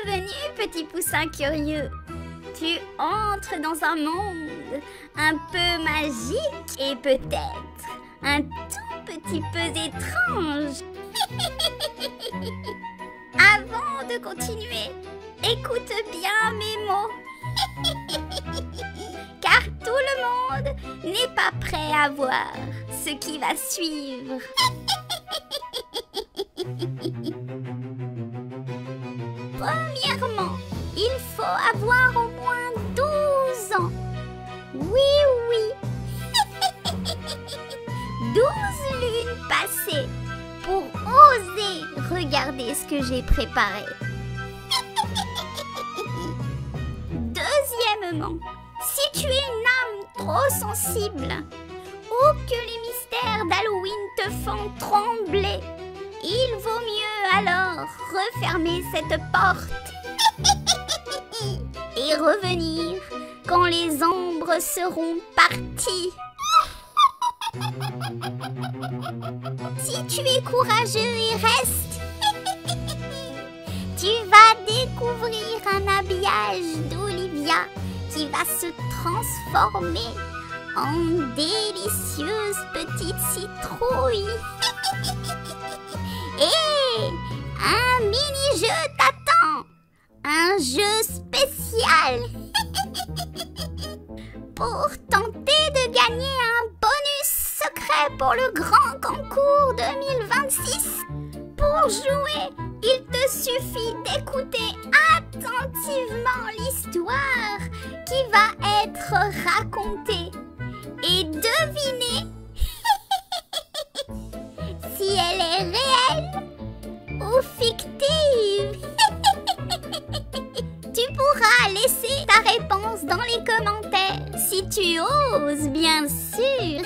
Bienvenue, petit poussin curieux. Tu entres dans un monde un peu magique et peut-être un tout petit peu étrange. Avant de continuer, écoute bien mes mots. Car tout le monde n'est pas prêt à voir ce qui va suivre. Premièrement, il faut avoir au moins 12 ans. Oui, oui. 12 lunes passées pour oser regarder ce que j'ai préparé. Deuxièmement, si tu es une âme trop sensible ou que les mystères d'Halloween te font trembler, il vaut mieux alors refermer cette porte et revenir quand les ombres seront parties. Si tu es courageux et restes, tu vas découvrir un habillage d'Olivia qui va se transformer en délicieuse petite citrouille. Et un mini-jeu t'attend, un jeu spécial pour tenter de gagner un bonus secret pour le grand concours 2026. Pour jouer, il te suffit d'écouter attentivement l'histoire qui va être racontée et deviner si elle est réelle ou fictive. Tu pourras laisser ta réponse dans les commentaires si tu oses, bien sûr.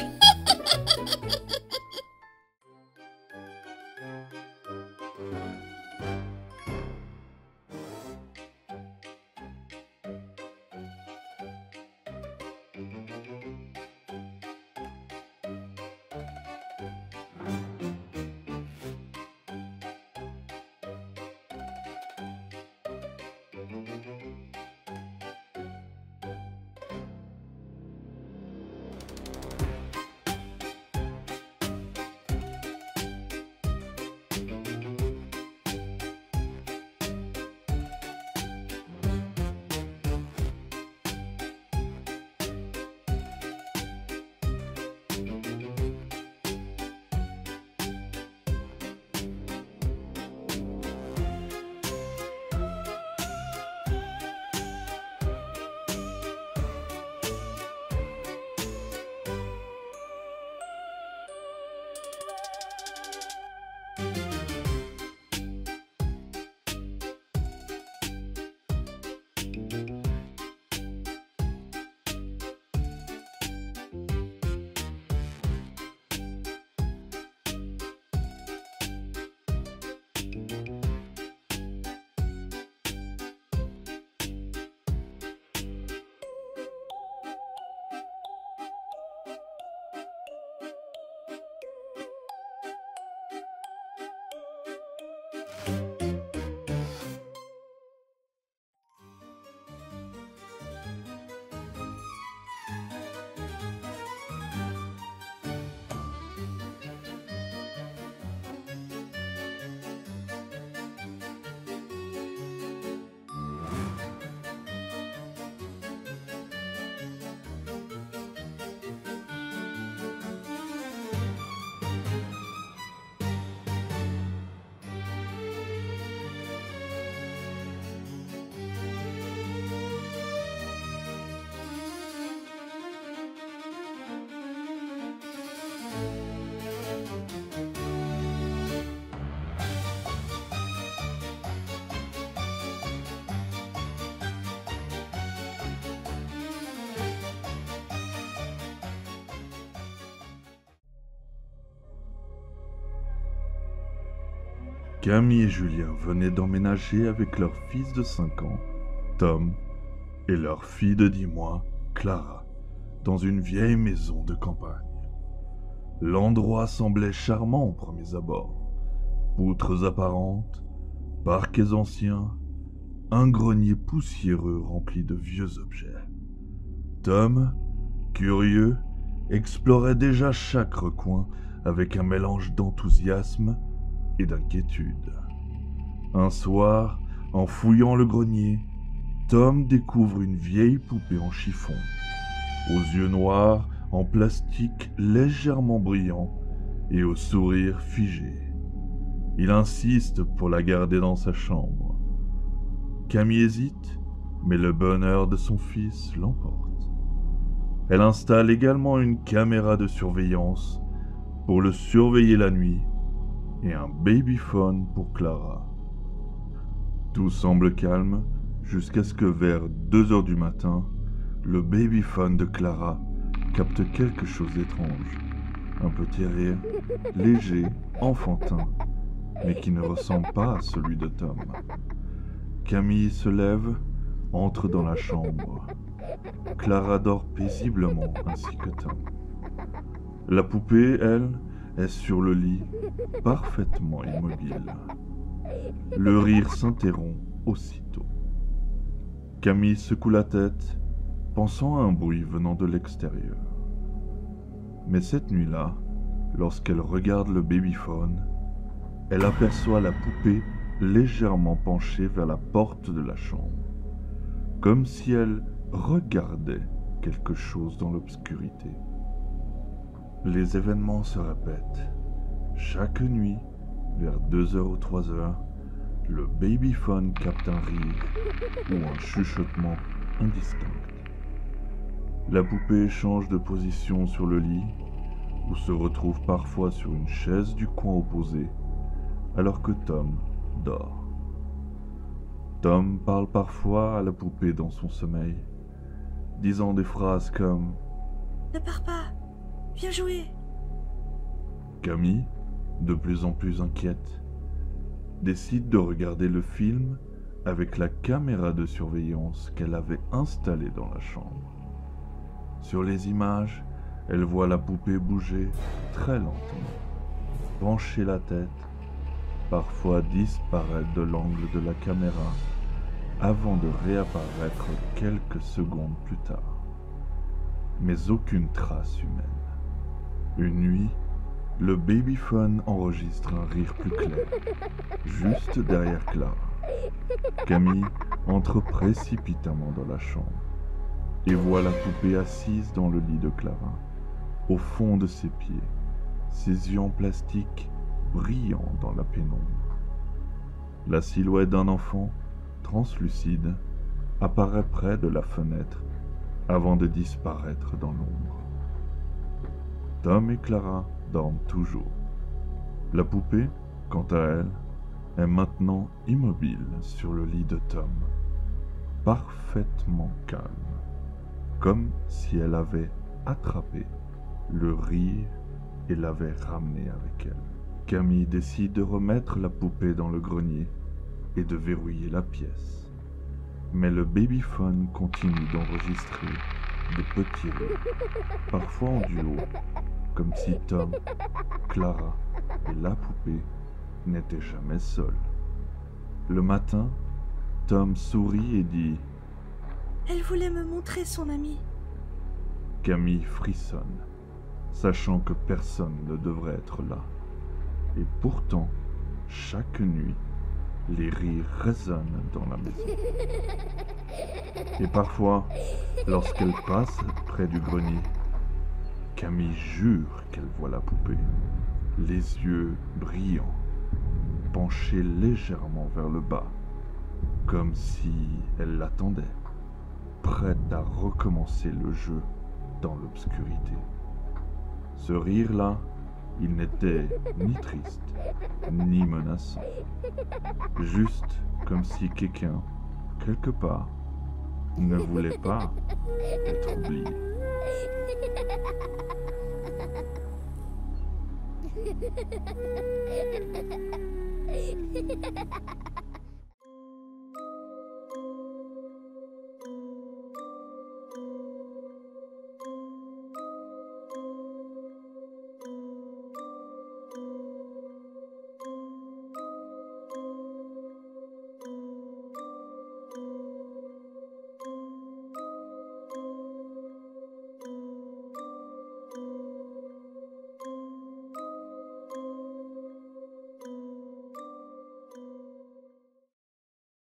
Camille et Julien venaient d'emménager avec leur fils de 5 ans, Tom, et leur fille de 10 mois, Clara, dans une vieille maison de campagne. L'endroit semblait charmant aux premiers abords. Poutres apparentes, parquets anciens, un grenier poussiéreux rempli de vieux objets. Tom, curieux, explorait déjà chaque recoin avec un mélange d'enthousiasme et d'inquiétude. Un soir, en fouillant le grenier, Tom découvre une vieille poupée en chiffon, aux yeux noirs en plastique légèrement brillant et au sourire figé. Il insiste pour la garder dans sa chambre. Camille hésite, mais le bonheur de son fils l'emporte. Elle installe également une caméra de surveillance pour le surveiller la nuit et un babyphone pour Clara. Tout semble calme jusqu'à ce que vers 2 heures du matin, le babyphone de Clara capte quelque chose d'étrange. Un petit rire, léger, enfantin, mais qui ne ressemble pas à celui de Tom. Camille se lève, entre dans la chambre. Clara dort paisiblement ainsi que Tom. La poupée, elle, est sur le lit, parfaitement immobile. Le rire s'interrompt aussitôt. Camille secoue la tête, pensant à un bruit venant de l'extérieur. Mais cette nuit-là, lorsqu'elle regarde le babyphone, elle aperçoit la poupée légèrement penchée vers la porte de la chambre, comme si elle regardait quelque chose dans l'obscurité. Les événements se répètent. Chaque nuit, vers 2 heures ou 3 heures, le babyphone capte un rire ou un chuchotement indistinct. La poupée change de position sur le lit ou se retrouve parfois sur une chaise du coin opposé alors que Tom dort. Tom parle parfois à la poupée dans son sommeil, disant des phrases comme « Ne pars pas, viens jouer !» Camille, de plus en plus inquiète, décide de regarder le film avec la caméra de surveillance qu'elle avait installée dans la chambre. Sur les images, elle voit la poupée bouger très lentement, pencher la tête, parfois disparaître de l'angle de la caméra, avant de réapparaître quelques secondes plus tard. Mais aucune trace humaine. Une nuit, le babyphone enregistre un rire plus clair, juste derrière Clara. Camille entre précipitamment dans la chambre et voit la poupée assise dans le lit de Clara, au fond de ses pieds, ses yeux en plastique brillant dans la pénombre. La silhouette d'un enfant, translucide, apparaît près de la fenêtre avant de disparaître dans l'ombre. Tom et Clara dorment toujours. La poupée, quant à elle, est maintenant immobile sur le lit de Tom, parfaitement calme, comme si elle avait attrapé le rire et l'avait ramené avec elle. Camille décide de remettre la poupée dans le grenier et de verrouiller la pièce. Mais le babyphone continue d'enregistrer de petits rires, parfois en duo, comme si Tom, Clara et la poupée n'étaient jamais seuls. Le matin, Tom sourit et dit « Elle voulait me montrer son amie. » Camille frissonne, sachant que personne ne devrait être là. Et pourtant, chaque nuit, les rires résonnent dans la maison. Et parfois, lorsqu'elle passe près du grenier, Camille jure qu'elle voit la poupée, les yeux brillants, penchée légèrement vers le bas, comme si elle l'attendait, prête à recommencer le jeu dans l'obscurité. Ce rire-là, il n'était ni triste, ni menaçant. Juste comme si quelqu'un, quelque part, ne voulait pas être oublié.